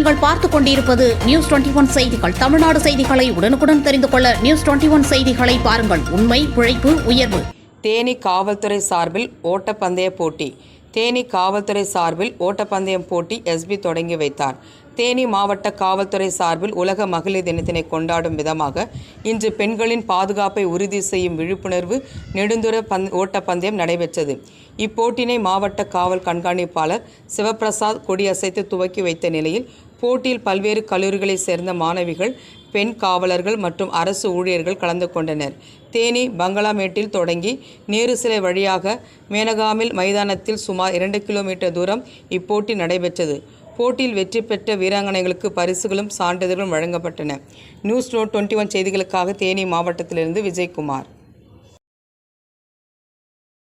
நீங்கள் பார்த்துக் கொண்டிருப்பது நியூஸ் 21 செய்திகள். தமிழ்நாடு செய்திகளை உடனுக்குடன் தெரிந்து கொள்ள நியூஸ் 21 செய்திகளை பாருங்கள். உண்மை, உழைப்பு, உயர்வு. தேனி காவல்துறை சார்பில் ஓட்டப்பந்தய போட்டி. தேனி காவல்துறை சார்பில் ஓட்டப்பந்தயம் போட்டி எஸ்பி தொடங்கி வைத்தார். தேனி மாவட்ட காவல்துறை சார்பில் உலக மகளிர் தினத்தினை கொண்டாடும் விதமாக இன்று பெண்களின் பாதுகாப்பை உறுதி செய்யும் விழிப்புணர்வு நெடுந்துர ஓட்டப்பந்தயம் நடைபெற்றது. இப்போட்டினை மாவட்ட காவல் கண்காணிப்பாளர் சிவபிரசாத் கொடியசைத்து துவக்கி வைத்த நிலையில் போட்டியில் பல்வேறு கல்லூரிகளைச் சேர்ந்த மாணவிகள், பெண் காவலர்கள் மற்றும் அரசு ஊழியர்கள் கலந்து கொண்டனர். தேனி பங்களாமேட்டில் தொடங்கி நேரு சிலை வழியாக மேனகாமில் மைதானத்தில் சுமார் 2 கிலோமீட்டர் தூரம் இப்போட்டி நடைபெற்றது. போட்டியில் வெற்றி பெற்ற வீராங்கனைகளுக்கு பரிசுகளும் சான்றிதழ்களும் வழங்கப்பட்டன. நியூஸ் 21 செய்திகளுக்காக தேனி மாவட்டத்திலிருந்து விஜயகுமார்.